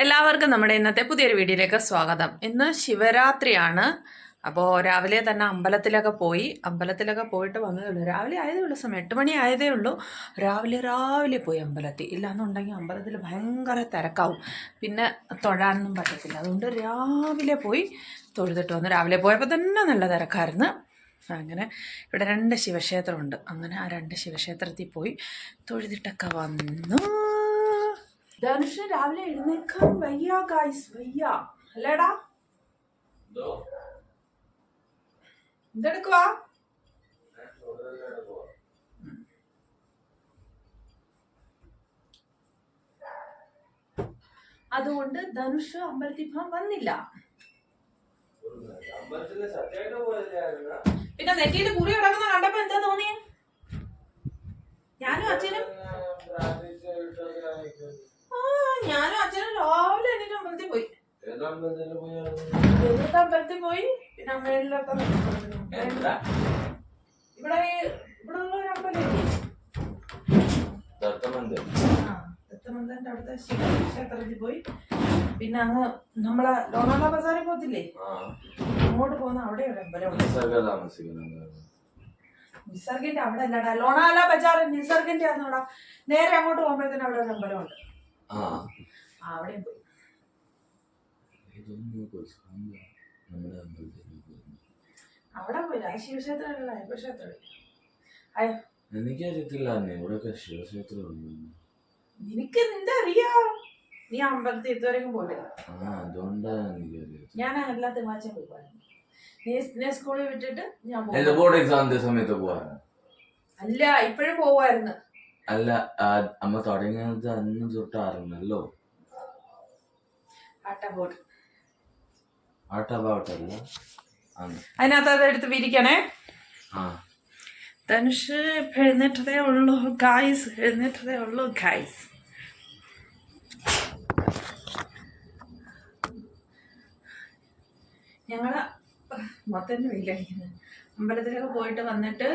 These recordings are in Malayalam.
എല്ലാവർക്കും നമ്മുടെ ഇന്നത്തെ പുതിയൊരു വീഡിയോയിലേക്ക് സ്വാഗതം. ഇന്ന് ശിവരാത്രിയാണ്. അപ്പോൾ രാവിലെ തന്നെ അമ്പലത്തിലൊക്കെ പോയിട്ട് വന്നതേ ഉള്ളൂ. രാവിലെ ആയതേ ഉള്ളൂ, സമയം 8 മണി ആയതേ ഉള്ളൂ. രാവിലെ പോയി അമ്പലത്തിൽ. ഇല്ലാന്നുണ്ടെങ്കിൽ അമ്പലത്തിൽ ഭയങ്കര തിരക്കാവും, പിന്നെ തൊഴാനൊന്നും പറ്റത്തില്ല. അതുകൊണ്ട് രാവിലെ പോയി തൊഴുതിട്ട് വന്നു. രാവിലെ പോയപ്പോൾ തന്നെ നല്ല തിരക്കായിരുന്നു. അങ്ങനെ ഇവിടെ 2 ശിവക്ഷേത്രമുണ്ട്. അങ്ങനെ ആ 2 ശിവക്ഷേത്രത്തിൽ പോയി തൊഴുതിട്ടൊക്കെ വന്നു. ധനുഷ് രാവിലെ എഴുന്നേക്കാൻ വയ്യ ഗൈസ്, വയ്യ അല്ലേടാ? എന്തെടുക്കുവാ? അതുകൊണ്ട് ധനുഷ് അമ്പലത്തിൽ പോകാൻ വന്നില്ല. പിന്നെ നെറ്റിയിൽ കുറി കിടക്കുന്ന കണ്ടപ്പോ എന്താ തോന്നിയേ? ഞാനും അച്ഛനും രാവിലെ എനിക്ക് അമ്പലത്തിൽ പോയി. അമ്പലത്തിൽ പോയി. പിന്നെ അമ്മയിലൊക്കെ ഇവിടെ ഉള്ള ഒരു അമ്പലം ദത്തമന്ദന്റെ അവിടുത്തെ ശിവക്ഷേത്രത്തിൽ പോയി. പിന്നെ അങ്ങ് നമ്മളെ ലോണാല ബസാറിൽ പോകത്തില്ലേ, അങ്ങോട്ട് പോകുന്ന അവിടെ ഒരു അമ്പലമുണ്ട്. നിസർഗിന്റെ അവിടെ അല്ലടാ, ലോണാല ബജാർ നിസർഗിന്റെ ആണെന്നോടാ. നേരെ അങ്ങോട്ട് പോകുമ്പോഴത്തേനും അവിടെ ഒരു അമ്പലമുണ്ട്. അവിടെയും പോയി. അവിടെ പോയില്ല. ശിവക്ഷേത്രമല്ല, ശിവക്ഷേത്രം. എനിക്കറിയത്തില്ല ഇവിടെയൊക്കെ ശിവക്ഷേത്രം. നിനക്ക് എന്താ അറിയാ? നീ അമ്പലത്തിൽ ഇതുവരെയും പോയില്ല. ഞാൻ എല്ലാ തിങ്കളാഴ്ചയും പോയി. നീ സ്കൂളിൽ വിട്ടിട്ട് ഞാൻ ബോർഡ് എക്സാമിന്റെ സമയത്ത് പോവാറ് അല്ല, ഇപ്പോഴും പോവായിരുന്നു. അല്ല, അമ്മ തുടങ്ങിയത് അന്ന് തൊട്ടായിരുന്നല്ലോ. ആട്ടബോട്ടല്ല, അതിനകത്ത് അത് എടുത്ത് വിരിക്കണേ. ധനുഷ് എഴുന്നേറ്റതേ ഉള്ളൂ ഗായ്സ്, എഴുന്നേറ്റതേ ഉള്ളൂ ഗായ്സ്. ഞങ്ങള് മൊത്തം വെയിലടിക്കുന്നത്. അമ്പലത്തിലൊക്കെ പോയിട്ട് വന്നിട്ട്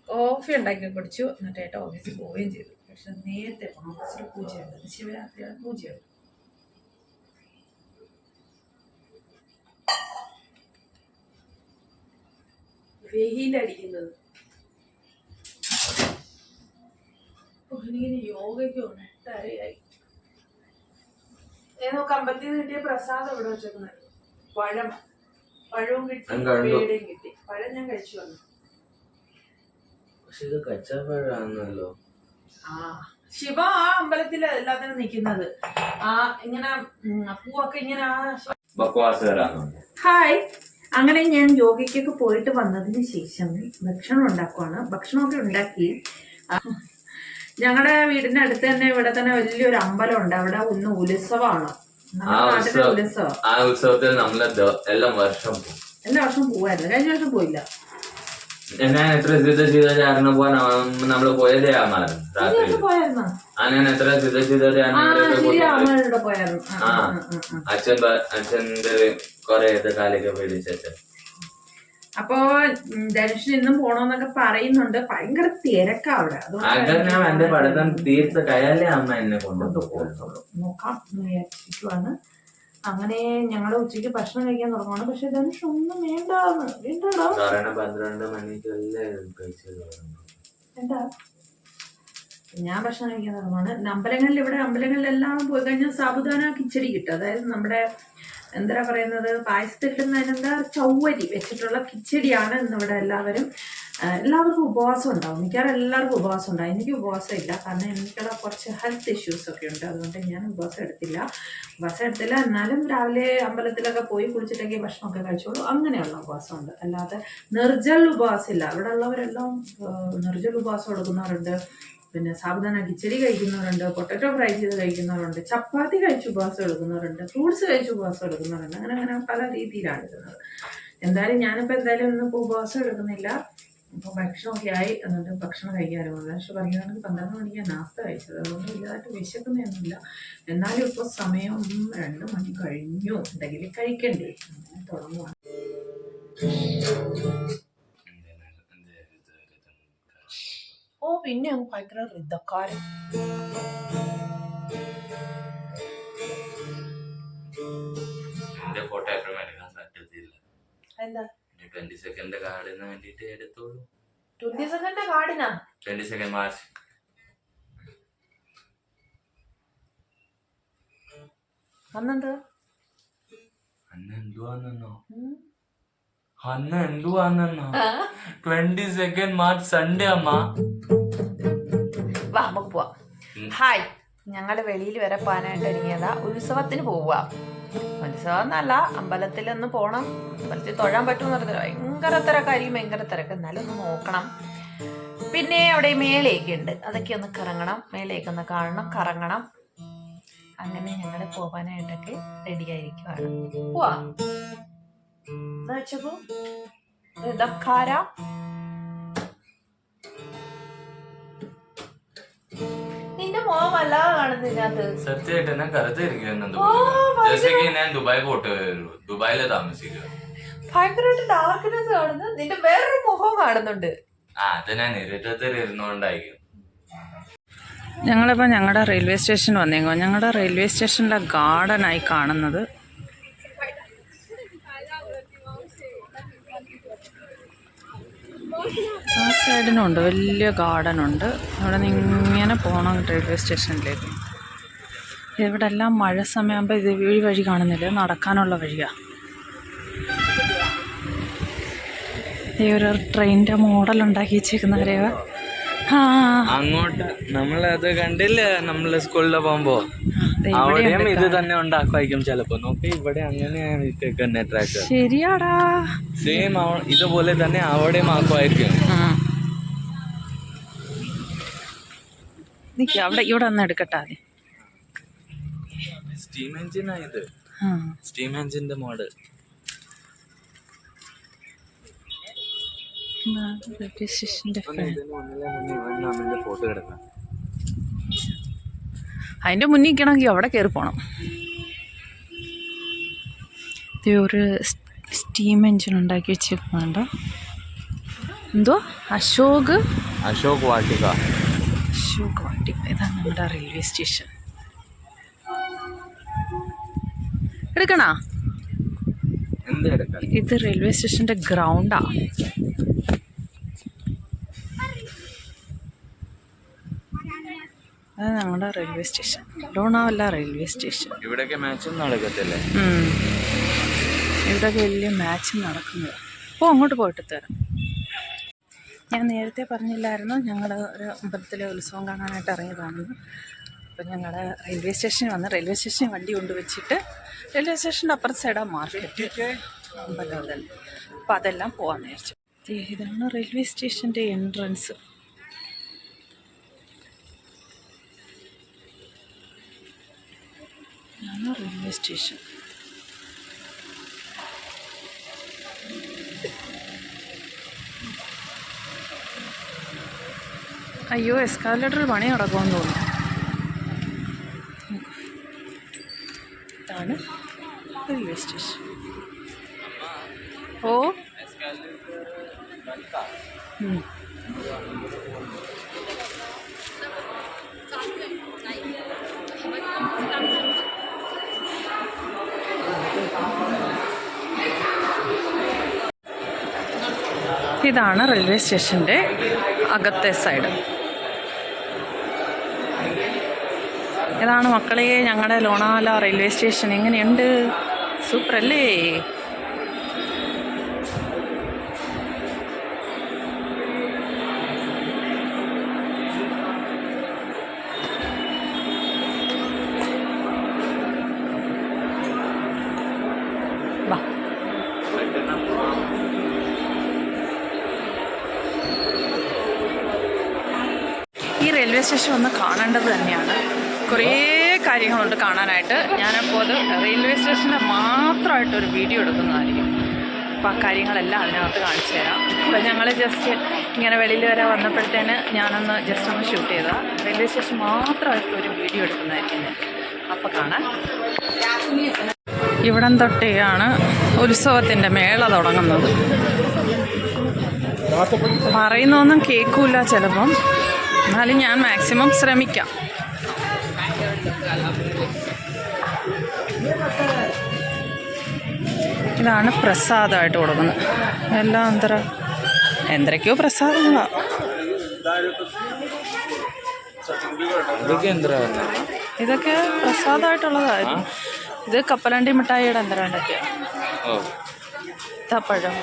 കോഫി ഉണ്ടാക്കി കുടിച്ചു. എന്നിട്ട് ഏട്ടാ ഓഫീസിൽ പോവുകയും ചെയ്തു. പക്ഷെ നേരത്തെ ഓഫീസിൽ പൂജയുണ്ട്, ശിവരാത്രിയാണ് പൂജയുണ്ട്. വെയിലടിക്കുന്നത് എനിക്കിനി യോഗയ്ക്ക് ഒട്ടരയായി. നോക്ക്, അമ്പലത്തിൽ നിന്ന് കിട്ടിയ പ്രസാദം ഇവിടെ വെച്ചേക്കുന്നത്. പഴവും കിട്ടി, പേടയും കിട്ടി. പഴം ഞാൻ കഴിച്ചു വന്നു. ശിവ ആ അമ്പലത്തില് എല്ലാത്തിനും നിക്കുന്നത്. ഇങ്ങനെ പൂവൊക്കെ ഇങ്ങനെ. ഹായ്. അങ്ങനെ ഞാൻ യോഗയ്ക്കൊക്കെ പോയിട്ട് വന്നതിന് ശേഷം ഭക്ഷണം ഉണ്ടാക്കുവാണ്. ഭക്ഷണമൊക്കെ ഉണ്ടാക്കി. ഞങ്ങളുടെ വീടിന്റെ അടുത്ത് തന്നെ ഇവിടെ തന്നെ വലിയൊരു അമ്പലം ഉണ്ട്. അവിടെ ഒന്ന് ഉത്സവമാണ്. ഉത്സവം. ആ ഉത്സവത്തിൽ എല്ലാ വർഷം പോവായിരുന്നു. കഴിഞ്ഞ വർഷം പോയില്ല. ഞാൻ എത്ര സിദ്ധ പോവാൻ നമ്മള് പോയതേ പോയായിരുന്നു. ഞാൻ എത്ര സിദ്ധ അച്ഛന്റെ കൊറേ കാലൊക്കെ പേടിച്ചിട്ട്. അപ്പൊ ധനുഷിന് ഇന്നും പോണോന്നൊക്കെ പറയുന്നുണ്ട്. ഭയങ്കര തിരക്കാ അവിടെ. ഞാൻ എന്റെ പഠിത്തം തീർത്ത കയല്ലേ അമ്മ എന്നെ നോക്കാം വിചാരിച്ചിട്ടുമാണ്. അങ്ങനെ ഞങ്ങള് ഉച്ചയ്ക്ക് ഭക്ഷണം കഴിക്കാൻ തുടങ്ങുവാണ്. പക്ഷെ ധനുഷ് ഒന്നും വേണ്ടോ. 12 മണിക്കല്ലേ വേണ്ട. ഞാൻ ഭക്ഷണം കഴിക്കാൻ തുടങ്ങുവാണ്. ഇവിടെ അമ്പലങ്ങളിലെല്ലാം പോയി കഴിഞ്ഞാൽ സാബുദാന കിച്ചടി കിട്ടും. അതായത് നമ്മുടെ എന്താ പറയുന്നത്, പായസത്തിൽ കിട്ടുന്നതിനെന്താ ചൗവരി വെച്ചിട്ടുള്ള കിച്ചടിയാണ് ഇന്നിവിടെ എല്ലാവർക്കും ഉപവാസം ഉണ്ടാവും. മിക്കവാറും എല്ലാവർക്കും ഉപവാസം ഉണ്ടാവും. എനിക്ക് ഉപവാസം ഇല്ല, കാരണം എനിക്കുള്ള കുറച്ച് ഹെൽത്ത് ഇഷ്യൂസ് ഒക്കെ ഉണ്ട്. അതുകൊണ്ട് ഞാൻ ഉപവാസം എടുത്തില്ല. എന്നാലും രാവിലെ അമ്പലത്തിലൊക്കെ പോയി കുളിച്ചിട്ടൊക്കെ ഭക്ഷണമൊക്കെ കഴിച്ചോളൂ. അങ്ങനെയുള്ള ഉപവാസമുണ്ട്. അല്ലാതെ നിർജ്ജൽ ഉപവാസം ഇല്ല. ഇവിടെ ഉള്ളവരെല്ലാം നിർജ്ജൽ ഉപവാസം എടുക്കുന്നവരുണ്ട്. പിന്നെ സാബുദാന കിച്ചടി കഴിക്കുന്നവരുണ്ട്, പൊട്ടറ്റോ ഫ്രൈ ചെയ്ത് കഴിക്കുന്നവരുണ്ട്, ചപ്പാത്തി കഴിച്ച് ഉപവാസം എടുക്കുന്നവരുണ്ട്, ഫ്രൂട്ട്സ് കഴിച്ച് ഉപവാസം എടുക്കുന്നവരുണ്ട്. അങ്ങനെ പല രീതിയിലാണ് എടുക്കുന്നത്. എന്തായാലും ഞാനിപ്പോൾ ഇന്നിപ്പോൾ ഉപവാസം എടുക്കുന്നില്ല. ഇപ്പോൾ ഭക്ഷണമൊക്കെ ആയി. എന്നിട്ട് ഭക്ഷണം കഴിക്കാറുണ്ട്. പക്ഷെ പറയുകയാണെങ്കിൽ 12 മണിക്കാണ് നാസ്ത കഴിച്ചത്. അതുകൊണ്ട് വലുതായിട്ട് വിശക്കുന്നൊന്നുമില്ല. എന്നാലും ഇപ്പോൾ സമയം 2 മണി കഴിഞ്ഞു. എന്തെങ്കിലും കഴിക്കണ്ടേ, അങ്ങനെ തുടങ്ങുവാണ്. പിന്നെ ഭയങ്കര ഋതക്കാരൻ. എന്താ 22nd കാർഡിന് വേണ്ടിട്ട് എടുത്തോളൂ. 22nd കാർഡിനാ? 22 മാർച്ച്. അന്നെന്താ? അന്ന് എന്തുവാന്നോ 22nd മാർച്ച് സൺഡേ അമ്മ. വാ നമുക്ക് പോവാം. ഹായ്, ഞങ്ങള് വെളിയിൽ വരെ പോകാനായിട്ട് ഒരുങ്ങിയതാ. ഉത്സവത്തിന് പോവുക. ഉത്സവം എന്നല്ല, അമ്പലത്തിലൊന്ന് പോണം. അമ്പലത്തിൽ തൊഴാൻ പറ്റുമെന്ന് പറഞ്ഞാൽ ഭയങ്കര തിരക്കായിരിക്കും, ഭയങ്കര തിരക്ക്. എന്നാലും ഒന്ന് നോക്കണം. പിന്നെ അവിടെ മേളയൊക്കെ ഉണ്ട്, അതൊക്കെ ഒന്ന് കറങ്ങണം. മേളയൊക്കെ ഒന്ന് കാണണം, കറങ്ങണം. അങ്ങനെ ഞങ്ങൾ പോകാനായിട്ടൊക്കെ റെഡി ആയിരിക്കുവാണ്. പോവാ നിന്റെ മോൻ വല്ലാതെ കാണുന്നതിനകത്ത്. സത്യമായിട്ട് ഞാൻ കറുത്തിരിക്കുന്നു. ഞാൻ ദുബായിലെ താമസിക്കുക. ഭയങ്കരമായിട്ട് ഡാർക്ക്നെസ് കാണുന്നു. നിന്റെ വേറൊരു മുഖം കാണുന്നുണ്ട്. അത് ഞാൻ ഇരുട്ടത്തിൽ ഇരുന്നോണ്ടായിരിക്കും. ഞങ്ങളിപ്പോൾ ഞങ്ങളുടെ റെയിൽവേ സ്റ്റേഷൻ വന്നേക്കോ. ഞങ്ങളുടെ റെയിൽവേ സ്റ്റേഷനിലെ ഗാർഡനായി കാണുന്നത് ആ സൈഡിനുണ്ട്, വലിയ ഗാർഡനുണ്ട്. അവിടെ നിന്ന് ഇങ്ങനെ പോകണം റെയിൽവേ സ്റ്റേഷനിലേക്ക്. ഇവിടെ എല്ലാം മഴ സമയമാകുമ്പോൾ ഇത് ഈ വഴി കാണുന്നില്ല, നടക്കാനുള്ള വഴിയാണ്. ഈ ഒരു ട്രെയിനിൻ്റെ മോഡൽ ഉണ്ടാക്കി വെച്ചേക്കുന്നവരെയോ. അങ്ങോട്ട് നമ്മളത് കണ്ടില്ല, നമ്മള് സ്കൂളിൽ പോകുമ്പോ അവിടെയും ഇത് തന്നെ ഉണ്ടാക്കുമായിരിക്കും ചിലപ്പോ. നോക്കി ഇവിടെ അങ്ങനെയാണ് ഇട്ടേക്കുന്ന ട്രാക്ക്. ശരിയാടാ, സെയിം ഇതുപോലെ തന്നെ അവിടെയും ആക്കുമായിരിക്കും. അവിടെ ഇവിടെ ഒന്ന് എടുക്കട്ടെ. സ്റ്റീം എഞ്ചിനാ ഇത്, സ്റ്റീം എഞ്ചിന്റെ മോഡൽ. അതിന്റെ മുന്നിൽ നിൽക്കണമെങ്കിൽ അവിടെ കയറി പോണം. ഒരു സ്റ്റീം എഞ്ചിൻ ഉണ്ടാക്കി വെച്ചിട്ടുണ്ട്. എന്തോ അശോക് വാട്ടിക. ഇതാണ് നമ്മുടെ റെയിൽവേ സ്റ്റേഷൻ. എടുക്കണോ? ഇത് റെയിൽവേ സ്റ്റേഷന്റെ ഗ്രൗണ്ടാ. അത് ഞങ്ങളുടെ റെയിൽവേ സ്റ്റേഷൻ, ലോണാവല്ല റെയിൽവേ സ്റ്റേഷൻ. ഇവിടെയൊക്കെ മാച്ചും നടക്കത്തില്ലേ? ഇവിടെയൊക്കെ വലിയ മാച്ച് നടക്കുന്നത്. അപ്പോൾ അങ്ങോട്ട് പോയിട്ട് തരാം. ഞാൻ നേരത്തെ പറഞ്ഞില്ലായിരുന്നു, ഞങ്ങൾ ഒരു അമ്പലത്തിലെ ഉത്സവം കാണാനായിട്ട് ഇറങ്ങിയതാണെന്ന്. അപ്പം ഞങ്ങൾ റെയിൽവേ സ്റ്റേഷനിൽ വന്ന് റെയിൽവേ സ്റ്റേഷനിൽ വണ്ടി കൊണ്ടുവച്ചിട്ട് റെയിൽവേ സ്റ്റേഷൻ്റെ അപ്പുറത്തെ സൈഡാണ് മാർക്കറ്റ്, അമ്പലം അതല്ല. അപ്പം അതെല്ലാം പോകാൻ വിചാരിച്ചു. ഇതാണ് റെയിൽവേ സ്റ്റേഷൻ്റെ എൻട്രൻസ്. ഇതാണ് റെയിൽവേ സ്റ്റേഷൻ. അയ്യോ, എസ്കാലേറ്റർ പണി നടക്കുമെന്ന് തോന്നുന്നു. ഇതാണ് റെയിൽവേ സ്റ്റേഷൻ. ഓ ഇതാണ് റെയിൽവേ സ്റ്റേഷൻ്റെ അകത്തെ സൈഡ്. ഇതാണ് മക്കളെ ഞങ്ങളുടെ ലോണാവാല റെയിൽവേ സ്റ്റേഷൻ. എങ്ങനെയുണ്ട്? സൂപ്പർ അല്ലേ? വാ, ഈ റെയിൽവേ സ്റ്റേഷൻ ഒന്ന് കാണേണ്ടത് തന്നെയാണ്. കുറേ കാര്യങ്ങളുണ്ട് കാണാനായിട്ട്. ഞാനപ്പോൾ അത് റെയിൽവേ സ്റ്റേഷൻ്റെ മാത്രമായിട്ടൊരു വീഡിയോ എടുക്കുന്നതായിരിക്കും. അപ്പോൾ ആ കാര്യങ്ങളെല്ലാം അതിനകത്ത് കാണിച്ചു തരാം. അപ്പോൾ ഞങ്ങൾ ജസ്റ്റ് ഇങ്ങനെ വെളിയിൽ വരെ വന്നപ്പോഴത്തേന് ഞാനൊന്ന് ജസ്റ്റ് ഒന്ന് ഷൂട്ട് ചെയ്താൽ റെയിൽവേ സ്റ്റേഷൻ മാത്രമായിട്ടൊരു വീഡിയോ എടുക്കുന്നതായിരിക്കും ഞാൻ. അപ്പോൾ കാണാൻ ഇവിടം തൊട്ടെയാണ് ഉത്സവത്തിൻ്റെ മേള തുടങ്ങുന്നത്. പറയുന്നൊന്നും കേൾക്കില്ല ചിലപ്പം, എന്നാലും ഞാൻ മാക്സിമം ശ്രമിക്കാം. ഇതാണ് പ്രസാദമായിട്ട് കൊടുക്കുന്നത്. എല്ലാം എന്തൊക്കെയോ പ്രസാദങ്ങളാണ്. ഇതൊക്കെ പ്രസാദമായിട്ടുള്ളതായിരുന്നു. ഇത് കപ്പലണ്ടി മിഠായിയുടെ എന്തൊക്കെയാണ് തപ്പഴം,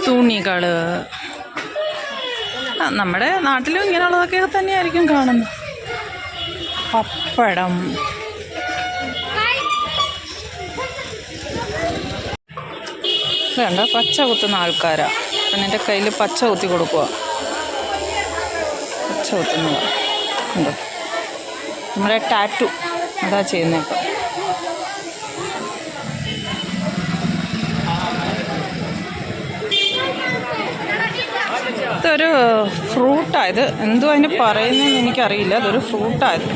തുണികൾ. നമ്മുടെ നാട്ടിലും ഇങ്ങനെയുള്ളതൊക്കെ തന്നെയായിരിക്കും കാണുന്നത്. പപ്പടം, വേണ്ട പച്ച കുത്തുന്ന ആൾക്കാരാണ്. പിന്നെ എൻ്റെ കയ്യിൽ പച്ച കുത്തി കൊടുക്കുക. പച്ച കുത്തുന്നതാണ് ഉണ്ടോ, നമ്മുടെ ടാറ്റു അതാ ചെയ്യുന്നത്. ഇതൊരു ഫ്രൂട്ടായത്, എന്തോ അതിന് പറയുന്നതെന്ന് എനിക്കറിയില്ല. ഇതൊരു ഫ്രൂട്ടായത്.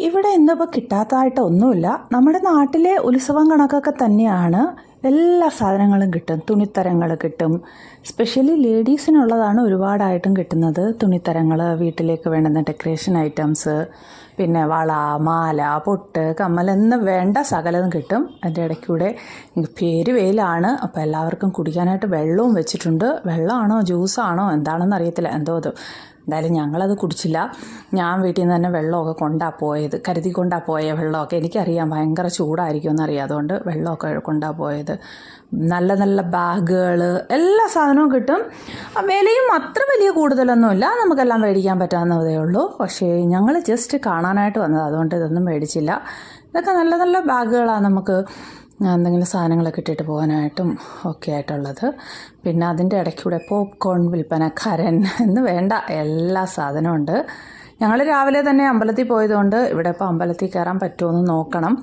ഇവിടെ ഇന്നിപ്പോൾ കിട്ടാത്തതായിട്ടൊന്നുമില്ല. നമ്മുടെ നാട്ടിലെ ഉത്സവം കണക്കൊക്കെ തന്നെയാണ്. എല്ലാ സാധനങ്ങളും കിട്ടും. തുണിത്തരങ്ങൾ കിട്ടും. സ്പെഷ്യലി ലേഡീസിനുള്ളതാണ് ഒരുപാടായിട്ടും കിട്ടുന്നത്. തുണിത്തരങ്ങൾ, വീട്ടിലേക്ക് വേണ്ടുന്ന ഡെക്കറേഷൻ ഐറ്റംസ്, പിന്നെ വള, മാല, പൊട്ട്, കമ്മൽ എന്ന് വേണ്ട സകലതും കിട്ടും. അതിൻ്റെ ഇടയ്ക്കൂടെ പേര് വെയിലാണ്. അപ്പോൾ എല്ലാവർക്കും കുടിക്കാനായിട്ട് വെള്ളവും വെച്ചിട്ടുണ്ട്. വെള്ളമാണോ ജ്യൂസാണോ എന്താണെന്ന് അറിയത്തില്ല, എന്തോ അത്. എന്തായാലും ഞങ്ങളത് കുടിച്ചില്ല. ഞാൻ വീട്ടിൽ നിന്ന് തന്നെ വെള്ളമൊക്കെ കൊണ്ടാണ് പോയത്. കരുതി കൊണ്ടാണ് പോയ വെള്ളമൊക്കെ. എനിക്കറിയാം ഭയങ്കര ചൂടായിരിക്കുമെന്നറിയാം. അതുകൊണ്ട് വെള്ളമൊക്കെ കൊണ്ടാണ് പോയത്. നല്ല നല്ല ബാഗുകൾ, എല്ലാ സാധനവും കിട്ടും. വിലയും അത്ര വലിയ കൂടുതലൊന്നുമില്ല. നമുക്കെല്ലാം മേടിക്കാൻ പറ്റാവുന്നതേ ഉള്ളൂ. പക്ഷേ ഞങ്ങൾ ജസ്റ്റ് കാണാനായിട്ട് വന്നത്, അതുകൊണ്ട് ഇതൊന്നും മേടിച്ചില്ല. ഇതൊക്കെ നല്ല നല്ല ബാഗുകളാണ്. നമുക്ക് എന്തെങ്കിലും സാധനങ്ങളൊക്കെ ഇട്ടിട്ട് പോകാനായിട്ടും ഒക്കെ ആയിട്ടുള്ളത്. പിന്നെ അതിൻ്റെ ഇടയ്ക്കൂടെ പോപ്കോൺ വിൽപ്പനക്കാരൻ എന്ന് വേണ്ട എല്ലാ സാധനവും ഉണ്ട്. ഞങ്ങൾ രാവിലെ തന്നെ അമ്പലത്തിൽ പോയതുകൊണ്ട് ഇവിടെ ഇപ്പോൾ അമ്പലത്തിൽ കയറാൻ പറ്റുമോ നോക്കണം.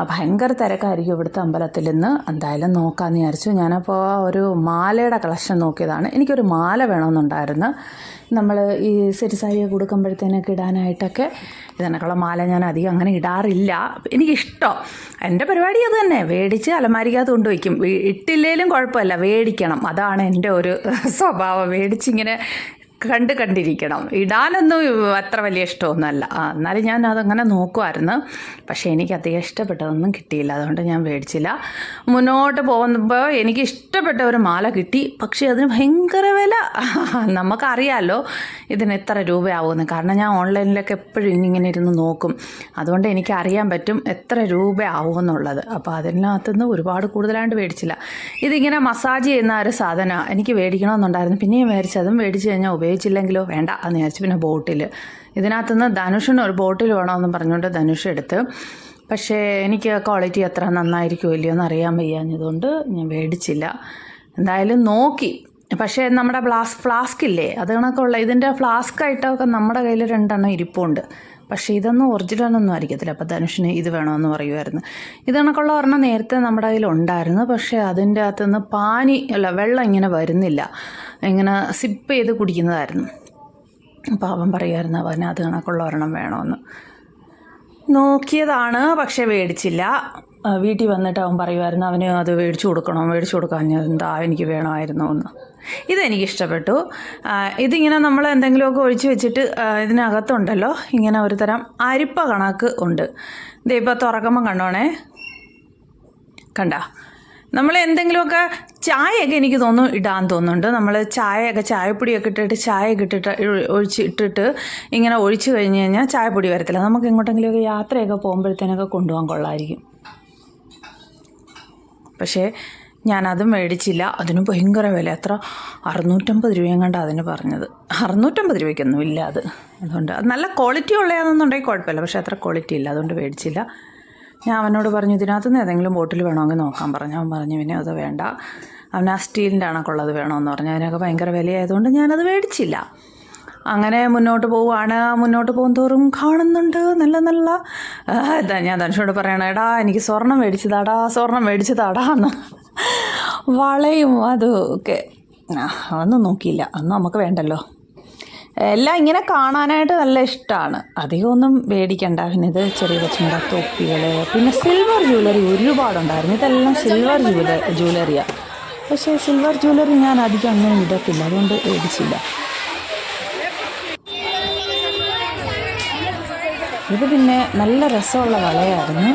ഭയങ്കര തിരക്കായിരിക്കും ഇവിടുത്തെ അമ്പലത്തിൽ നിന്ന്. എന്തായാലും നോക്കാമെന്ന് വിചാരിച്ചു. ഞാനപ്പോൾ ഒരു മാലയുടെ കളക്ഷൻ നോക്കിയതാണ്. എനിക്കൊരു മാല വേണമെന്നുണ്ടായിരുന്നു. നമ്മൾ ഈ സെറ്റ് സാരിയൊക്കെ കൊടുക്കുമ്പോഴത്തേനൊക്കെ ഇടാനായിട്ടൊക്കെ. ഇതിനൊക്കെയുള്ള മാല ഞാൻ അധികം അങ്ങനെ ഇടാറില്ല. എനിക്കിഷ്ടം, എൻ്റെ പരിപാടി അത് തന്നെ. മേടിച്ച് അലമാരിക്കകത്ത് കൊണ്ടുവയ്ക്കും. ഇട്ടില്ലേലും കുഴപ്പമില്ല, മേടിക്കണം. അതാണ് എൻ്റെ ഒരു സ്വഭാവം. മേടിച്ചിങ്ങനെ കണ്ടിരിക്കണം. ഇടാനൊന്നും അത്ര വലിയ ഇഷ്ടമൊന്നുമല്ല. എന്നാലും ഞാൻ അതങ്ങനെ നോക്കുമായിരുന്നു. പക്ഷേ എനിക്ക് അധികം ഇഷ്ടപ്പെട്ടതൊന്നും കിട്ടിയില്ല. അതുകൊണ്ട് ഞാൻ മേടിച്ചില്ല. മുന്നോട്ട് പോകുമ്പോൾ എനിക്ക് ഇഷ്ടപ്പെട്ട ഒരു മാല കിട്ടി. പക്ഷേ അതിന് ഭയങ്കര വില. നമുക്കറിയാമല്ലോ ഇതിന് എത്ര രൂപയാവുമെന്ന്. കാരണം ഞാൻ ഓൺലൈനിലൊക്കെ എപ്പോഴും ഇങ്ങനെ ഇരുന്ന് നോക്കും. അതുകൊണ്ട് എനിക്ക് അറിയാൻ പറ്റും എത്ര രൂപയാവുമെന്നുള്ളത്. അപ്പോൾ അതിനകത്തുനിന്ന് ഒരുപാട് കൂടുതലായിട്ട് മേടിച്ചില്ല. ഇതിങ്ങനെ മസാജ് ചെയ്യുന്ന ഒരു സാധനമാണ്. എനിക്ക് മേടിക്കണമെന്നുണ്ടായിരുന്നു. പിന്നെയും മേടിച്ചതും മേടിച്ച് കഴിഞ്ഞാൽ ഉപയോഗിച്ചില്ലെങ്കിലോ വേണ്ട എന്ന് വിചാരിച്ചു. പിന്നെ ബോട്ടിൽ, ഇതിനകത്തുനിന്ന് ധനുഷിന് ഒരു ബോട്ടിൽ വേണമെന്ന് പറഞ്ഞുകൊണ്ട് ധനുഷ് എടുത്ത്. പക്ഷേ എനിക്ക് ക്വാളിറ്റി അത്ര നന്നായിരിക്കുമോ ഇല്ലയോ എന്ന് അറിയാൻ വയ്യാഞ്ഞതുകൊണ്ട് ഞാൻ മേടിച്ചില്ല. എന്തായാലും നോക്കി. പക്ഷേ നമ്മുടെ ഫ്ലാസ്കില്ലേ, അത് കണക്കുള്ള ഇതിൻ്റെ ഫ്ലാസ്കായിട്ടൊക്കെ നമ്മുടെ കയ്യിൽ 2 എണ്ണം ഇരിപ്പുണ്ട്. പക്ഷേ ഇതൊന്നും ഒറിജിനലൊന്നും ആയിരിക്കത്തില്ല. അപ്പോൾ ധനുഷിന് ഇത് വേണമെന്ന് പറയുമായിരുന്നു. ഇത് കണക്കുള്ള ഒരെണ്ണം നേരത്തെ നമ്മുടെ കയ്യിലുണ്ടായിരുന്നു. പക്ഷേ അതിൻ്റെ അകത്തുനിന്ന് വെള്ളം ഇങ്ങനെ വരുന്നില്ല. ഇങ്ങനെ സിപ്പ് ചെയ്ത് കുടിക്കുന്നതായിരുന്നു. അപ്പോൾ അവൻ പറയുമായിരുന്നു അവന് അത് കണക്കുള്ള ഒരെണ്ണം വേണമെന്ന്. നോക്കിയതാണ്, പക്ഷേ മേടിച്ചില്ല. വീട്ടിൽ വന്നിട്ട് അവൻ പറയുമായിരുന്നു അവന് അത് മേടിച്ചു കൊടുക്കാൻ എന്താ എനിക്ക് വേണമായിരുന്നു എന്ന്. ഇതെനിക്കിഷ്ടപ്പെട്ടു. ഇതിങ്ങനെ നമ്മൾ എന്തെങ്കിലുമൊക്കെ ഒഴിച്ച് വെച്ചിട്ട് ഇതിനകത്തുണ്ടല്ലോ ഇങ്ങനെ ഒരു തരം അരിപ്പ കണക്ക് ഉണ്ട്. ഇതിപ്പോൾ തുറക്കുമ്പം കണ്ടോണേ, കണ്ട നമ്മൾ എന്തെങ്കിലുമൊക്കെ ചായയൊക്കെ എനിക്ക് തോന്നുന്നു ഇടാൻ തോന്നുന്നുണ്ട്. നമ്മൾ ചായപ്പൊടിയൊക്കെ ഇട്ടിട്ട് ചായയൊക്കെ ഇട്ടിട്ട് ഇങ്ങനെ ഒഴിച്ച് കഴിഞ്ഞ് കഴിഞ്ഞാൽ ചായപ്പൊടി വരത്തില്ല. നമുക്ക് എങ്ങോട്ടെങ്കിലുമൊക്കെ യാത്രയൊക്കെ പോകുമ്പോഴത്തേനൊക്കെ കൊണ്ടുപോകാൻ കൊള്ളായിരിക്കും. പക്ഷേ ഞാനതും മേടിച്ചില്ല. അതിന് ഭയങ്കര വില. എത്ര 650 രൂപയും കണ്ട അതിന് പറഞ്ഞത്. 650 രൂപയ്ക്കൊന്നും ഇല്ല അത്. അതുകൊണ്ട് അത് നല്ല ക്വാളിറ്റി ഉള്ളതാണെന്നുണ്ടെങ്കിൽ കുഴപ്പമില്ല. പക്ഷേ അത്ര ക്വാളിറ്റി ഇല്ല, അതുകൊണ്ട് മേടിച്ചില്ല. ഞാൻ അവനോട് പറഞ്ഞു ഇതിനകത്തുനിന്ന് ഏതെങ്കിലും ബോട്ടിൽ വേണമെങ്കിൽ നോക്കാൻ പറഞ്ഞു. അവൻ പറഞ്ഞു പിന്നെ അത് വേണ്ട, അവൻ ആ സ്റ്റീലിൻ്റെ കണക്കുള്ളത് വേണമെന്ന് പറഞ്ഞു. അതിനൊക്കെ ഭയങ്കര വിലയായതുകൊണ്ട് ഞാനത് മേടിച്ചില്ല. അങ്ങനെ മുന്നോട്ട് പോവുകയാണ്. മുന്നോട്ട് പോകും തോറും കാണുന്നുണ്ട് നല്ല നല്ല ഞാൻ ധനുഷോട് പറയണം, എടാ എനിക്ക് സ്വർണം മേടിച്ചതാടാ എന്ന്. വളയും അതുമൊക്കെ അതൊന്നും നോക്കിയില്ല. അതൊന്നും നമുക്ക് വേണ്ടല്ലോ. എല്ലാം ഇങ്ങനെ കാണാനായിട്ട് നല്ല ഇഷ്ടമാണ്. അധികമൊന്നും മേടിക്കണ്ട. പിന്നെ ഇത് ചെറിയ കൊച്ചുമുണ്ട തൊപ്പികൾ, പിന്നെ സിൽവർ ജ്വല്ലറി ഒരുപാടുണ്ടായിരുന്നു. ഇതെല്ലാം സിൽവർ ജ്വല്ലറിയാണ്. പക്ഷേ സിൽവർ ജ്വല്ലറി ഞാൻ അധികം അങ്ങനെ ഇടത്തില്ല, അതുകൊണ്ട് മേടിച്ചില്ല. ഇത് പിന്നെ നല്ല രസമുള്ള വളയായിരുന്നു.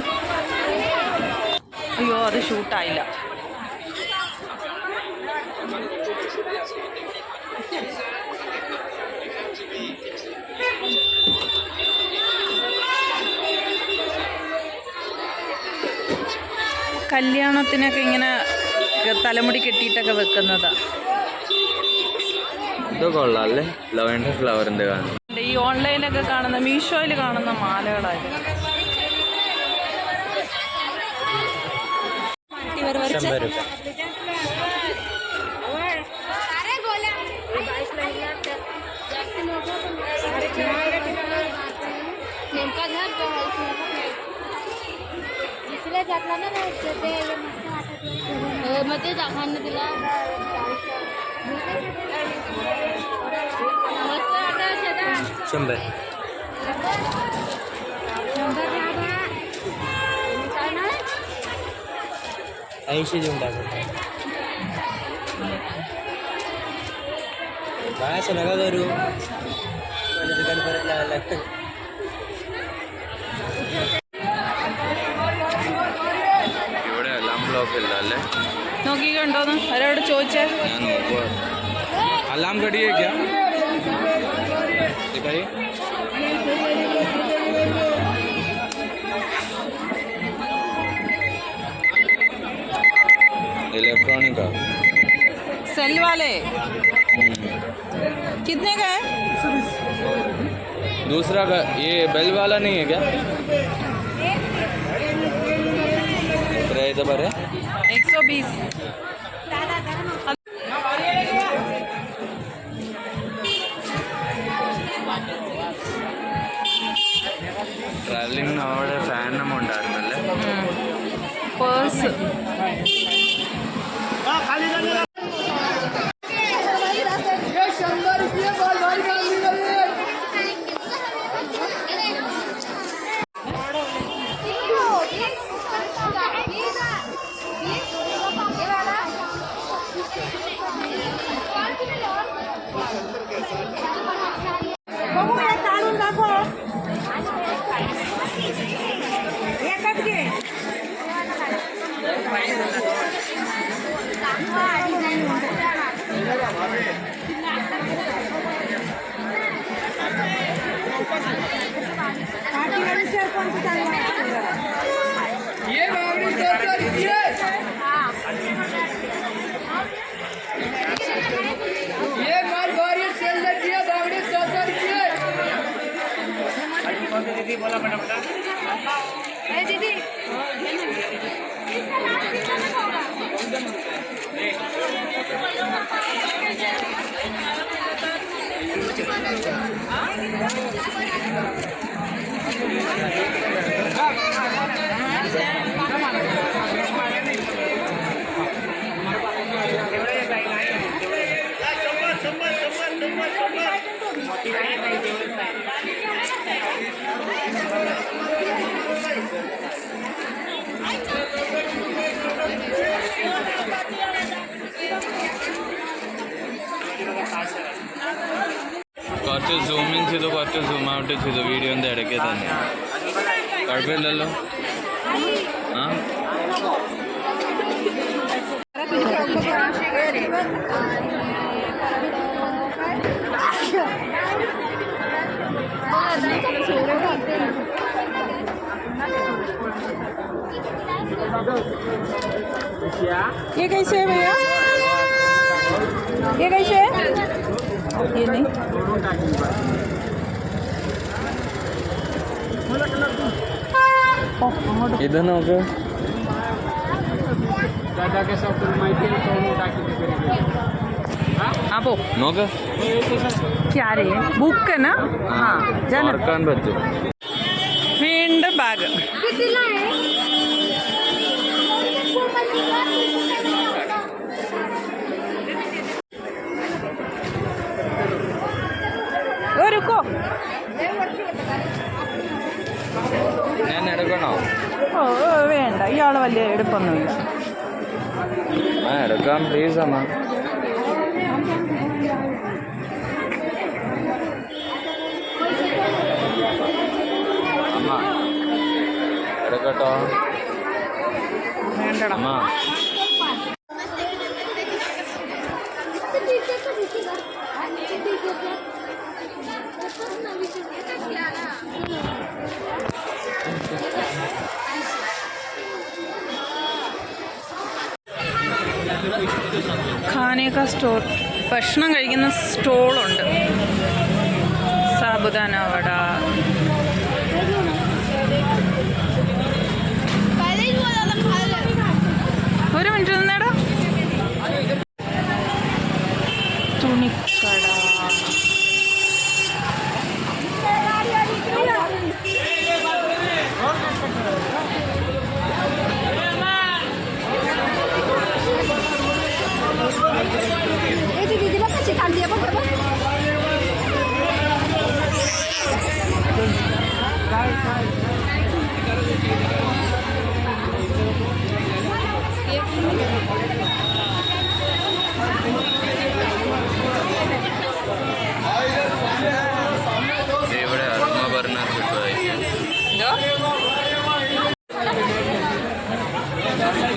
അത് ഷൂട്ടായില്ല. കല്യാണത്തിനൊക്കെ ഇങ്ങനെ തലമുടി കെട്ടിയിട്ടൊക്കെ വെക്കുന്നതാ. ഇത് കൊള്ളാല്ലേ, ലവൻഡർ ഫ്ലവറിന്റെ കാണും. ഈ ഓൺലൈനൊക്കെ കാണുന്ന മീഷോയിൽ കാണുന്ന മാലകളായിരുന്നു. 100 रुपये. मध्ये दाखवून दिला मस्त वाटत 100. 80 देऊन टाका. काय असं नका करू, माझ्या दुकान परत लावायला. ഇവിടെ എല്ലാം ബ്ലോക്ക് ഇല്ല അല്ലേ? നോക്കിക്കണ്ടോന്ന് അവരോട് ചോദിച്ചേ. ഞാൻ നോക്കുക. അലാം കടിയേ ക്യാ दिखाइए. इलेक्ट्रॉनिक का सेल वाले कितने का है? दूसरा का ये बेल वाला नहीं है क्या? तो पर 120. ട്രാവലിംഗ് അവിടെ ഫാനും ഉണ്ടായിരുന്നല്ലേ. പേഴ്സ് കുറച്ച് സൂം ഇൻ ചെയ്തോ, കുറച്ച് സൂം ഔട്ട് ചെയ്തോ വീഡിയോൻ്റെ ഇടയ്ക്ക് തന്നെ. കുഴപ്പമില്ലല്ലോ. ആ ये कैसे है भैया? ये कैसे है? ये नहीं ഇത് നോക്ക്. आप നോക്ക്. क्या रे बुक है ना? हाँ जाना. ഓർക്കാൻ പറ്റും. വീണ്ടും ബാഗ്. ഒരുക്കോ ഞാൻ എടുക്കണോ? ഓ വേണ്ട, ഇയാൾ വലിയ എടുപ്പൊന്നുമില്ല. ആ എടുക്കാം പ്ലീസ് അമ്മ. അമ്മ എടുക്കട്ടോ. വേണ്ടടാ. അമ്മ ഖാനേക്ക സ്റ്റോർ, ഭക്ഷണം കഴിക്കുന്ന സ്റ്റോളുണ്ട്. സാബുദാന വട, ഒരു മിനിറ്റ് നിന്നേടാ. തുണിക്കട, ഇവിടെ അമ്മ പറഞ്ഞ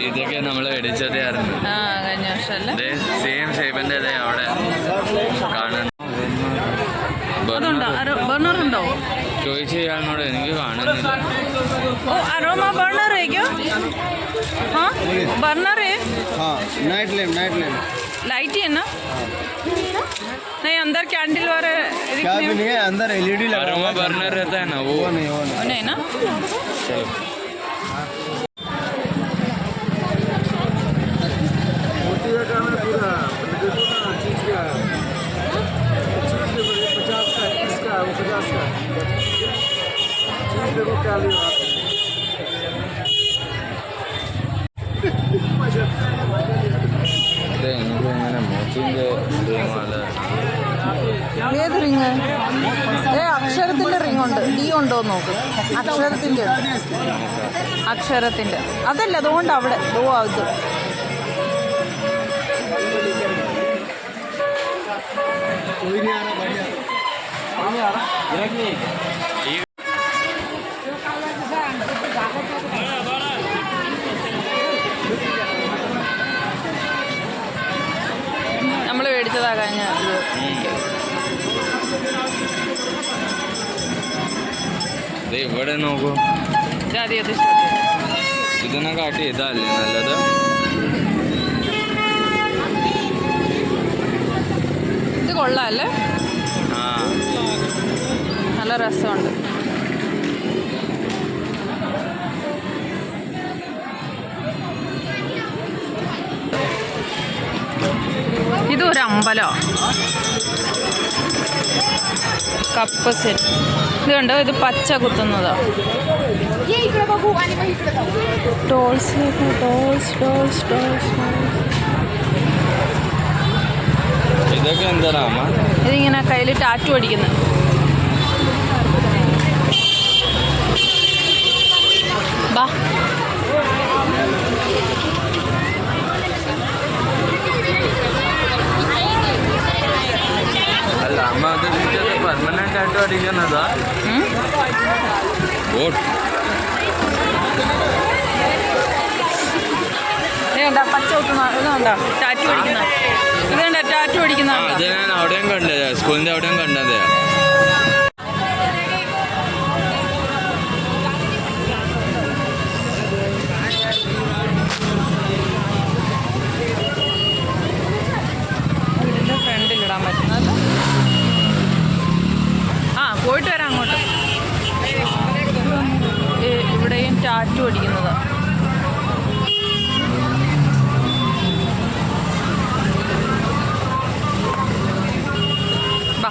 ഇതൊക്കെ നമ്മൾ മേടിച്ചതായിരുന്നു. കഴിഞ്ഞ വർഷമല്ലേ? സെയിം ഷേപ്പിന്റെ അവിടെ കാണുന്നു. ബർണറുണ്ടോ? ചോദിച്ചു ഇയാളിനോട് എനിക്ക് കാണുന്നില്ല. ओ अरोमा बर्नर है क्या? हाँ बर्नर है. हाँ नाइट लैम्प लाइट ही है ना? नहीं अंदर कैंडल वाले क्या भी नहीं है, अंदर एलईडी लगा अरोमा बर्नर रहता है ना वो नहीं नहीं ना. चलो എനിക്ക് ഇങ്ങനെ മോച്ചിന്റെ ഏത് റിങ്? അക്ഷരത്തിന്റെ റിങ് ഉണ്ട്. ഡി ഉണ്ടോ നോക്ക്. അക്ഷരത്തിന്റെ അതല്ല, അതുകൊണ്ട് അവിടെ അത് നമ്മൾ മേടിച്ചതാ കഴിഞ്ഞ ഇത്. ഇവിടെ നോക്കൂ, ഇതിനെ കാട്ടി ഇതല്ലേ നല്ലത്. ഇത് കൊള്ളാല്ലേ? ആ നല്ല രസമുണ്ട്. ഇതൊരു അമ്പലമാണ്. കപ്പ് സെറ്റ് ഇത് കണ്ടോ, ഇത് പച്ച കുത്തുന്നതാ. ടോൾസ് ഇതൊക്കെ എന്താ അമ്മ? ഇതിങ്ങനെ കയ്യിൽ ടാറ്റു അടിക്കുന്നത്. ബാ അല്ല അമ്മ, അത് പെർമനന്റ് ആയിട്ട് അടിക്കുന്നതാ. പച്ച കുത്തുന്ന ഇതുണ്ടോ, ടാറ്റു അടിക്കുന്ന. ഇതുണ്ട ടാറ്റു അടിക്കുന്ന. അത് ഞാൻ അവിടെയും കണ്ടത്, സ്കൂളിന്റെ അവിടെയും കണ്ടത്. വീടിൻ്റെ ഫ്രണ്ടിലിടാൻ പറ്റുന്നത്. പോയിട്ട് വരാം അങ്ങോട്ട്. ഇവിടെയും ടാറ്റു അടിക്കുന്നത്. ബാ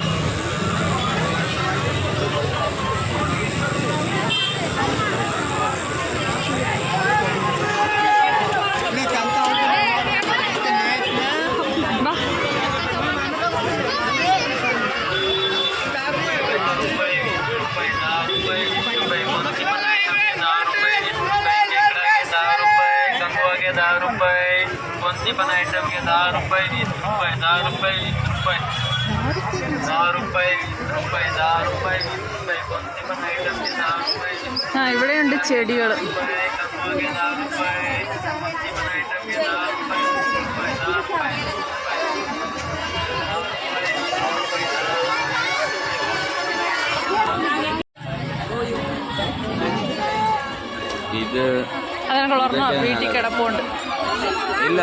कोणती पण आयटम घे. 10 रुपये 20 रुपये 10 रुपये 20 रुपये 10 रुपये 20 रुपये 10 रुपये 20 रुपये कोणती पण आयटम घे. 10 रुपये ഇവിടെയുണ്ട് ചെടികൾ. ഇത് അതിനൊക്കെ ഓർമ്മ വീട്ടിൽ കിടപ്പുണ്ട്. ഇല്ല,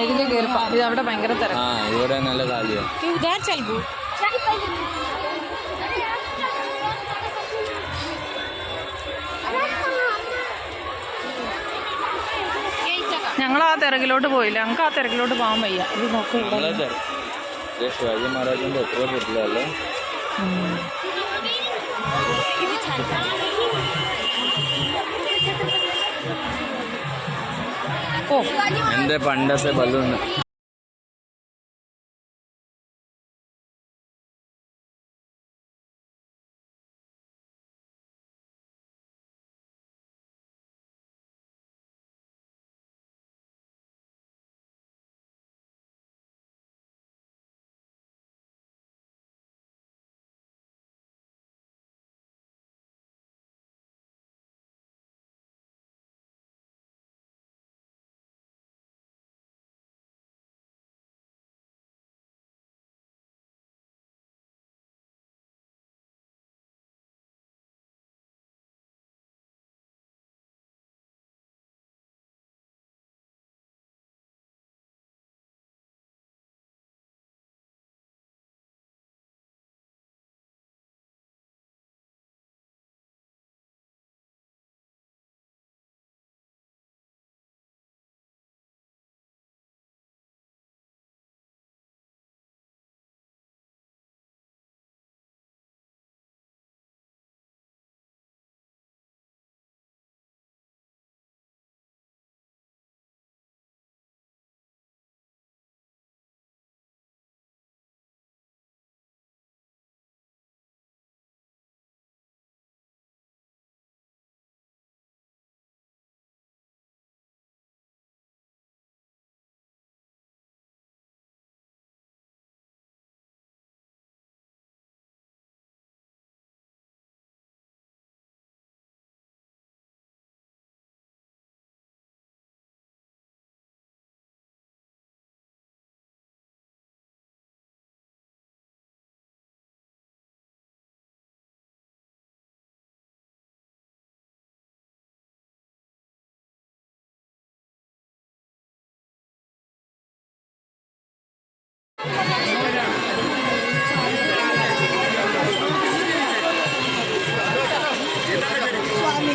ഇതിൽ കയറിപ്പോ ഇത് അവിടെ ഭയങ്കര തിരക്ക്. ഇവിടെ നല്ല കാലിയാണ്. ഞങ്ങൾ ആ തിരക്കിലോട്ട് പോയില്ല, ഞങ്ങൾക്ക് ആ തിരക്കിലോട്ട് പോകാൻ വയ്യ. ഇത് നോക്കി शिवाजी महाराजांचं एत्र भेटलं आलं. ഓ എൻ്റെ പണ്ടത്തെ ബലൂൺ.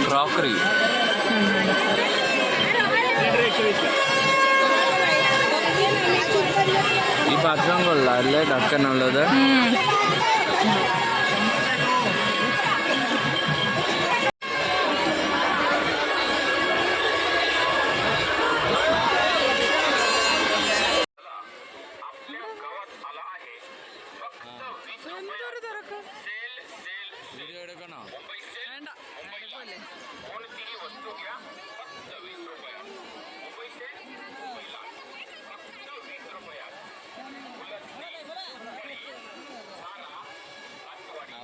ക്രോക്കറി. ഈ പാത്രം കൊള്ളാം അല്ലേ, ഡക്കനുള്ളത്. വീഡിയോ എടുക്കണോ?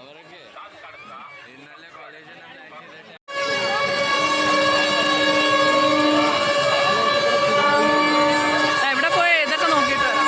അവരൊക്കെ ഇന്നലെ കോളേജിൽ എവിടെ പോയ ഇതൊക്കെ നോക്കിയിട്ട് വരാം.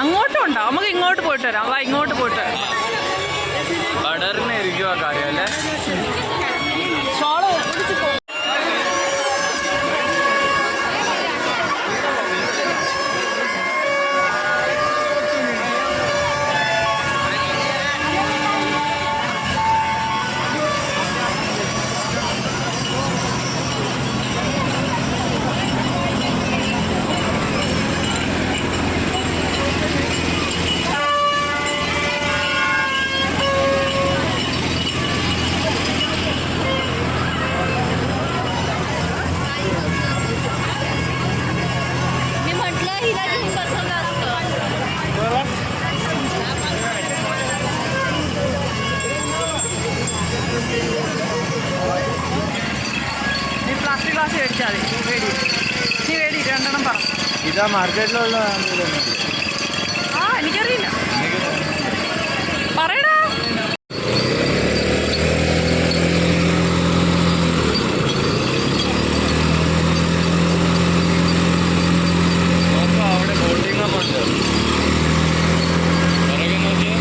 അങ്ങോട്ടും ഉണ്ടോ? നമുക്ക് ഇങ്ങോട്ട് പോയിട്ട് വരാം. വാ, ഇങ്ങോട്ട് പോയിട്ട് വരാം. പടർന്നിരിക്കുക കാര്യം അല്ലേ. ഗ്ലാസ് മേടിച്ചാൽ മതി. മേടി, നീ മേടി, 2 പറ. ഇതാ മാർക്കറ്റിലുള്ള ആ എനിക്കറിയില്ല, പറയടാ. അവിടെ ബോട്ടിംഗ് ഒക്കെ ഉണ്ട്. പുറകെ നോക്കിയാ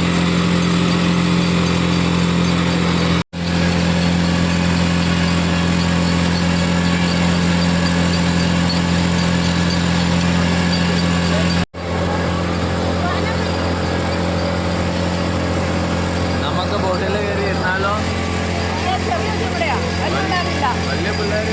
നമുക്ക് ബോട്ടിൽ കയറി ഇരുന്നാലോ? വലിയ പിള്ളേർ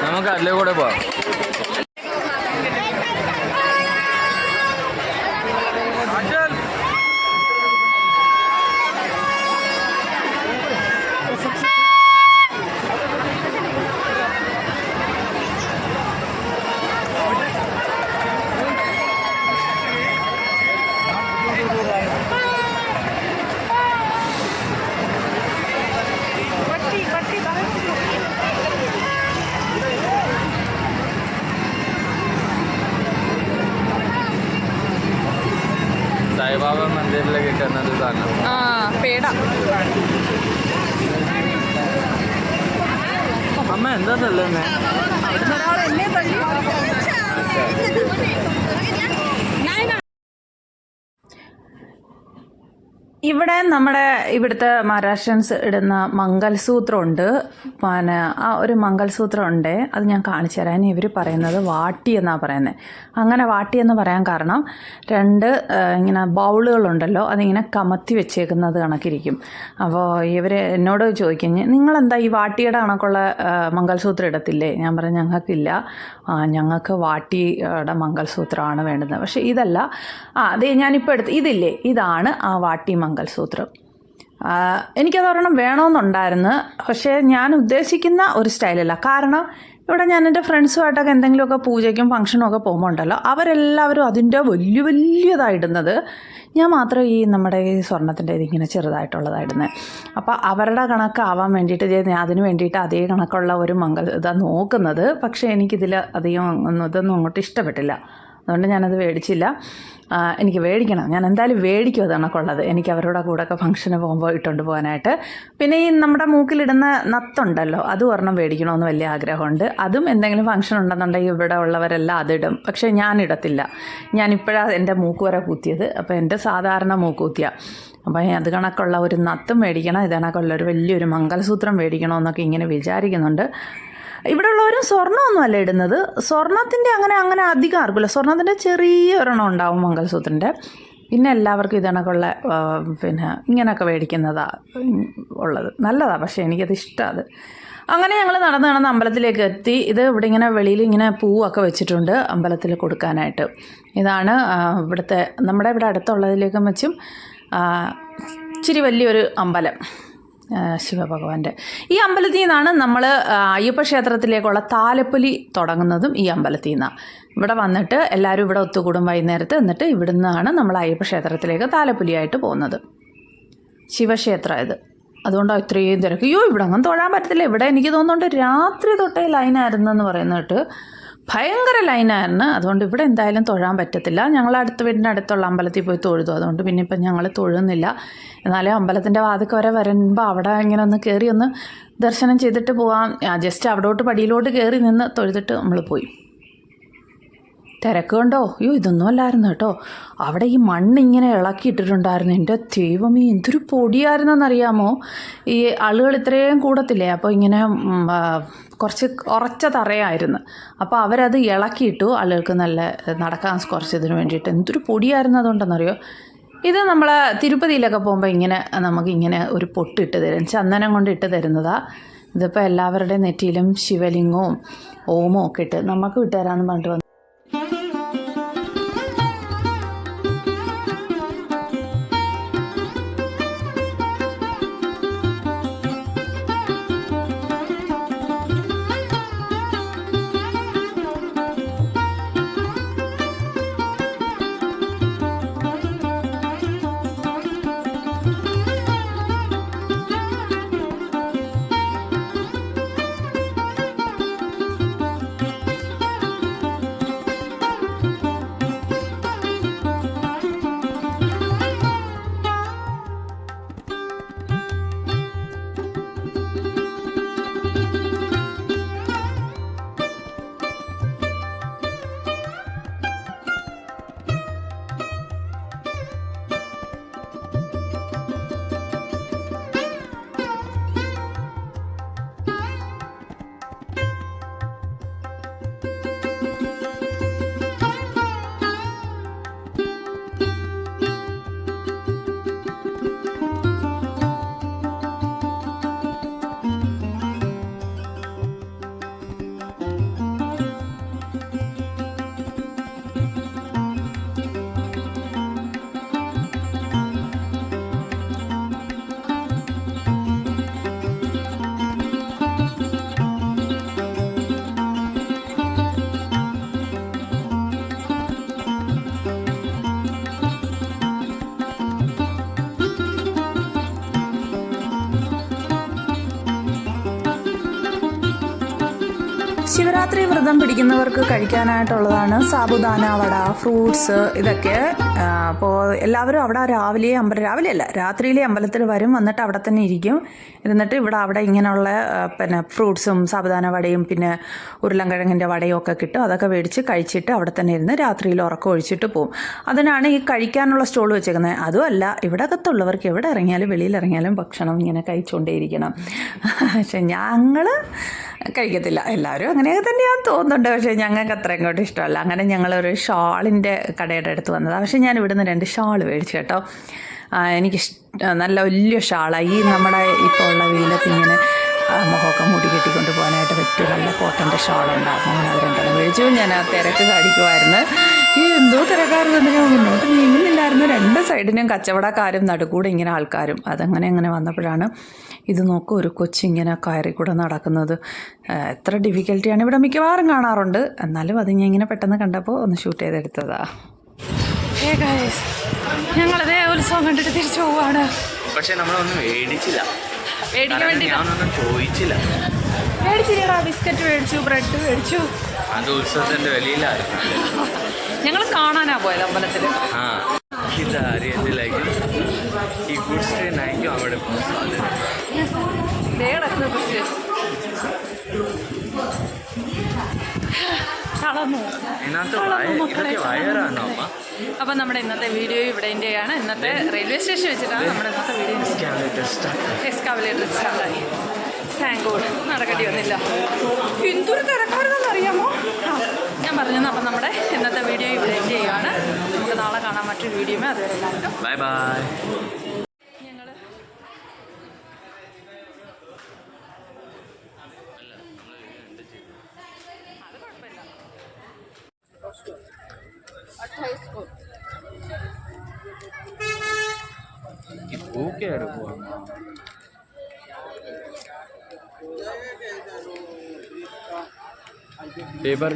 നമുക്ക് അതിലേ കൂടെ പോവാം. സായിബാബ മന്ദിറിലേക്ക് കിട്ടുന്നത് സാധനം. പേട. അമ്മ എന്താ തല്ലേ ഒരാൾ എന്നെ തല്ലി. ഇവിടെ നമ്മുടെ ഇവിടുത്തെ മഹാരാഷ്ട്രൻസ് ഇടുന്ന മംഗൽസൂത്രമുണ്ട്. പിന്നെ ആ ഒരു മംഗൽസൂത്രമുണ്ട്, അത് ഞാൻ കാണിച്ചു തരാം. ഇനി ഇവർ പറയുന്നത് വാട്ടി എന്നാണ് പറയുന്നത്. അങ്ങനെ വാട്ടി എന്ന് പറയാൻ കാരണം 2 ഇങ്ങനെ ബൗളുകളുണ്ടല്ലോ, അതിങ്ങനെ കമത്തി വെച്ചേക്കുന്നത് കണക്കിരിക്കും. അപ്പോൾ ഇവർ എന്നോട് ചോദിക്കും, നിങ്ങളെന്താ ഈ വാട്ടിയുടെ കണക്കുള്ള മംഗൽസൂത്രം ഇടത്തില്ലേ? ഞാൻ പറഞ്ഞു ഞങ്ങൾക്കില്ല, ഞങ്ങൾക്ക് വാട്ടിയുടെ മംഗൽസൂത്രമാണ് വേണ്ടുന്നത്. പക്ഷേ ഇതല്ല, അതേ ഞാനിപ്പോൾ എടുത്ത് ഇതില്ലേ, ഇതാണ് ആ വാട്ടി മംഗൽസൂത്രം. എനിക്കതൊരെണ്ണം വേണമെന്നുണ്ടായിരുന്നു, പക്ഷേ ഞാൻ ഉദ്ദേശിക്കുന്ന ഒരു സ്റ്റൈലല്ല. കാരണം ഇവിടെ ഞാൻ എൻ്റെ ഫ്രണ്ട്സുമായിട്ടൊക്കെ എന്തെങ്കിലുമൊക്കെ പൂജയ്ക്കും ഫംഗ്ഷനും ഒക്കെ പോകുമ്പോൾ ഉണ്ടല്ലോ, അവരെല്ലാവരും അതിൻ്റെ വലിയതായിടുന്നത്. ഞാൻ മാത്രം ഈ നമ്മുടെ ഈ സ്വർണ്ണത്തിൻ്റെ ഇതിങ്ങനെ ചെറുതായിട്ടുള്ളതായിടുന്നത്. അപ്പോൾ അവരുടെ കണക്കാവാൻ വേണ്ടിയിട്ട് അതിന് വേണ്ടിയിട്ട് അതേ കണക്കുള്ള ഒരു ഇതാണ് നോക്കുന്നത്. പക്ഷേ എനിക്കിതിൽ അധികം ഇതൊന്നും അങ്ങോട്ട് ഇഷ്ടപ്പെട്ടില്ല. അതുകൊണ്ട് ഞാനത് മേടിച്ചില്ല. എനിക്ക് മേടിക്കണം, ഞാൻ എന്തായാലും മേടിക്കും അത് കണക്കുള്ളത്. എനിക്ക് അവരുടെ കൂടെയൊക്കെ ഫംഗ്ഷന് പോകുമ്പോൾ ഇട്ടുകൊണ്ട് പോകാനായിട്ട്. പിന്നെ ഈ നമ്മുടെ മൂക്കിലിടുന്ന നത്തുണ്ടല്ലോ, അത് ഒരെണ്ണം മേടിക്കണമെന്ന് വലിയ ആഗ്രഹമുണ്ട്. അതും എന്തെങ്കിലും ഫംഗ്ഷൻ ഉണ്ടെന്നുണ്ടെങ്കിൽ ഇവിടെ ഉള്ളവരെല്ലാം അതിടും, പക്ഷേ ഞാനിടത്തില്ല. ഞാനിപ്പോഴാണ് എൻ്റെ മൂക്ക് വരെ കുത്തിയത്. അപ്പോൾ എൻ്റെ സാധാരണ മൂക്ക് കുത്തിയാണ്. അപ്പോൾ അത് കണക്കുള്ള ഒരു നത്തും മേടിക്കണം, ഇത് കണക്കുള്ള ഒരു വലിയൊരു മംഗലസൂത്രം മേടിക്കണമെന്നൊക്കെ ഇങ്ങനെ വിചാരിക്കുന്നുണ്ട്. ഇവിടെ ഉള്ളവരും സ്വർണ്ണമൊന്നുമല്ല ഇടുന്നത്. സ്വർണ്ണത്തിൻ്റെ അങ്ങനെ അധികം ആർക്കില്ല. സ്വർണ്ണത്തിൻ്റെ ചെറിയ ഒരെണ്ണം ഉണ്ടാവും മംഗലസൂത്രൻ്റെ. പിന്നെ എല്ലാവർക്കും ഇതണക്കുള്ള പിന്നെ ഇങ്ങനെയൊക്കെ മേടിക്കുന്നതാണ് ഉള്ളത്. നല്ലതാണ്, പക്ഷേ എനിക്കത് ഇഷ്ടമാണ്. അങ്ങനെ ഞങ്ങൾ നടന്ന് അമ്പലത്തിലേക്ക് എത്തി. ഇത് ഇവിടെ ഇങ്ങനെ വെളിയിൽ ഇങ്ങനെ പൂവൊക്കെ വെച്ചിട്ടുണ്ട് അമ്പലത്തിൽ കൊടുക്കാനായിട്ട്. ഇതാണ് ഇവിടുത്തെ നമ്മുടെ ഇവിടെ അടുത്തുള്ളതിലേക്കും വെച്ചും ഇച്ചിരി വലിയൊരു അമ്പലം, ശിവഭഗവാന്റെ. ഈ അമ്പലത്തിൽ നിന്നാണ് നമ്മൾ അയ്യപ്പ ക്ഷേത്രത്തിലേക്കുള്ള താലപ്പൊലി തുടങ്ങുന്നതും ഈ അമ്പലത്തിൽ നിന്നാണ്. ഇവിടെ വന്നിട്ട് എല്ലാവരും ഇവിടെ ഒത്തുകൂടും വൈകുന്നേരത്ത്. എന്നിട്ട് ഇവിടെ നിന്നാണ് നമ്മൾ അയ്യപ്പ ക്ഷേത്രത്തിലേക്ക് താലപ്പൊലിയായിട്ട് പോകുന്നത്. ശിവക്ഷേത്രം ഇത്, അതുകൊണ്ടാണ് ഇത്രയും തിരക്ക്. ഇവിടെ അങ്ങനെ തൊഴാൻ പറ്റത്തില്ല. ഇവിടെ എനിക്ക് തോന്നുന്നുണ്ട് രാത്രി തൊട്ടേ ലൈനായിരുന്നു എന്ന് പറയുന്നിട്ട്, ഭയങ്കര ലൈനായിരുന്നു. അതുകൊണ്ട് ഇവിടെ എന്തായാലും തൊഴാൻ പറ്റത്തില്ല. ഞങ്ങൾ വീടിൻ്റെ അടുത്തുള്ള അമ്പലത്തിൽ പോയി തൊഴുതു. അതുകൊണ്ട് പിന്നെ ഇപ്പം ഞങ്ങൾ തൊഴുന്നില്ല. എന്നാലും അമ്പലത്തിൻ്റെ വാതിൽക്ക് വരെ വരുമ്പോൾ അവിടെ ഇങ്ങനെ ഒന്ന് കയറി ഒന്ന് ദർശനം ചെയ്തിട്ട് പോകാം. ജസ്റ്റ് അവിടോട്ട് പടിയിലോട്ട് കയറി നിന്ന് തൊഴുതിട്ട് നമ്മൾ പോയി. തിരക്ക് കണ്ടോ? ഇതൊന്നും അല്ലായിരുന്നു കേട്ടോ. അവിടെ ഈ മണ്ണിങ്ങനെ ഇളക്കിയിട്ടിട്ടുണ്ടായിരുന്നു. എൻ്റെ ദൈവമേ, എന്തൊരു പൊടിയായിരുന്നെന്നറിയാമോ. ഈ ആളുകൾ ഇത്രയും കൂടത്തില്ലേ, അപ്പോൾ ഇങ്ങനെ കുറച്ച് ഉറച്ച തറയായിരുന്നു. അപ്പോൾ അവരത് ഇളക്കിയിട്ടു ആളുകൾക്ക് നല്ല നടക്കാൻ കുറച്ചതിന് വേണ്ടിയിട്ട്. എന്തൊരു പൊടിയായിരുന്നു. അതുകൊണ്ടെന്നറിയോ, ഇത് നമ്മൾ തിരുപ്പതിയിലൊക്കെ പോകുമ്പോൾ ഇങ്ങനെ നമുക്കിങ്ങനെ ഒരു പൊട്ടിട്ട് തരും, ചന്ദനം കൊണ്ട് ഇട്ട് തരുന്നതാണ്. ഇതിപ്പോൾ എല്ലാവരുടെയും നെറ്റിയിലും ശിവലിംഗവും ഓമവും ഒക്കെ ഇട്ട് നമുക്ക് വിട്ടുതരാമെന്ന് പറഞ്ഞിട്ട് വന്നു. രാത്രി വ്രതം പിടിക്കുന്നവർക്ക് കഴിക്കാനായിട്ടുള്ളതാണ് സാബുദാന വട, ഫ്രൂട്ട്സ്, ഇതൊക്കെ. അപ്പോൾ എല്ലാവരും അവിടെ രാവിലെയല്ല രാത്രിയിലെ അമ്പലത്തിൽ വരും, വന്നിട്ട് അവിടെ തന്നെ ഇരിക്കും. ഇരുന്നിട്ട് അവിടെ ഇങ്ങനെയുള്ള പിന്നെ ഫ്രൂട്ട്സും സാബുദാന വടയും പിന്നെ ഉരുളൻകിഴങ്ങിൻ്റെ വടയും ഒക്കെ കിട്ടും. അതൊക്കെ മേടിച്ച് കഴിച്ചിട്ട് അവിടെ തന്നെ ഇരുന്ന് രാത്രിയിൽ ഉറക്കം ഒഴിച്ചിട്ട് പോകും. അതിനാണ് ഈ കഴിക്കാനുള്ള സ്റ്റോൾ വെച്ചേക്കുന്നത്. അതുമല്ല, ഇവിടെ അകത്തുള്ളവർക്ക് എവിടെ ഇറങ്ങിയാലും വെളിയിലിറങ്ങിയാലും ഭക്ഷണം ഇങ്ങനെ കഴിച്ചുകൊണ്ടേയിരിക്കണം. പക്ഷെ ഞങ്ങൾ കഴിക്കത്തില്ല. എല്ലാവരും അങ്ങനെയൊക്കെ തന്നെയാണെന്ന് തോന്നുന്നുണ്ട്. പക്ഷേ ഞങ്ങൾക്ക് അത്ര ഇങ്ങോട്ട് ഇഷ്ടമല്ല. അങ്ങനെ ഞങ്ങളൊരു ഷാളിൻ്റെ കടയുടെ അടുത്ത് വന്നതാണ്. പക്ഷേ ഞാൻ ഇവിടുന്ന് 2 ഷാൾ മേടിച്ചു കേട്ടോ. എനിക്ക് നല്ല വലിയ ഷാളാണ്. ഈ നമ്മുടെ ഇപ്പോൾ ഉള്ള വെയിലത്ത് ഇങ്ങനെ മുഖമൊക്കെ മുടി കെട്ടിക്കൊണ്ട് പോകാനായിട്ട് പറ്റിയ നല്ല കോട്ടൻ്റെ ഷാളുണ്ടായിരുന്നു. അങ്ങനെ അത് 2 മേടിച്ചു. ഞാൻ ആ തിരക്ക് കാണിക്കുമായിരുന്നു. എന്തോ തിരക്കാർ വന്നിട്ട് മുന്നോട്ട് നീങ്ങുന്നില്ലായിരുന്നു. 2 സൈഡിനും കച്ചവടക്കാരും നടുക്കൂടെ ഇങ്ങനെ ആൾക്കാരും. അങ്ങനെ വന്നപ്പോഴാണ് ഇത് നോക്കും, ഒരു കൊച്ചിങ്ങനെ കയറി കൂടെ നടക്കുന്നത്. എത്ര ഡിഫിക്കൽറ്റിയാണ് ഇവിടെ മിക്കവാറും കാണാറുണ്ട്. എന്നാലും അത് ഞാൻ ഇങ്ങനെ പെട്ടെന്ന് കണ്ടപ്പോൾ ഒന്ന് ഷൂട്ട് ചെയ്തെടുത്തതാ. ഞങ്ങളതേ ഉത്സവം കണ്ടിട്ട് തിരിച്ചു പോവാണ്. പക്ഷെ നമ്മളൊന്നും മേടിച്ചില്ല, മേടിക്കാൻ വേണ്ടി ഞാനൊന്നും ചോദിച്ചില്ല. മേടിച്ചില്ലടാ, ബിസ്ക്കറ്റ് മേടിച്ചു, ബ്രെഡ് മേടിച്ചു. അത് ഉത്സവത്തിന്റെ വെളിയിലായിരുന്നു. ഞങ്ങൾ കാണാനാ പോയത് അമ്പലത്തിൽ. ഇതറിയത്തിലേക്ക് ഈ ഗുഡ്സ് ട്രെയിൻ ആയിരിക്കും അവിടെ ഇതൊക്കെ വയറാണോ അമ്മ? അപ്പം നമ്മുടെ ഇന്നത്തെ വീഡിയോ ഇവിടെ ആണ്. ഇന്നത്തെ റെയിൽവേ സ്റ്റേഷൻ വെച്ചിട്ടാണ് നമ്മുടെ ഇന്നത്തെ വീഡിയോ. എസ്കാവലേറ്റർ സ്റ്റാർട്ടായി. താങ്ക് ഗോഡ് നടക്കേണ്ടി വന്നില്ല. എന്തൊരു തിരക്കാരെന്ന് അറിയാമോ? ഞാൻ പറഞ്ഞു. അപ്പം നമ്മുടെ ഇന്നത്തെ വീഡിയോ ഇവിടെ ചെയ്യുകയാണ്. നമുക്ക് നാളെ കാണാൻ മറ്റൊരു വീഡിയോമേ. അതുവരെ എല്ലാവർക്കും ബൈ ബൈ. ഞങ്ങൾ അത് കുഴപ്പമില്ല. 28 को ഈ പൂക്കയാണ് പോവാ പേപ്പർ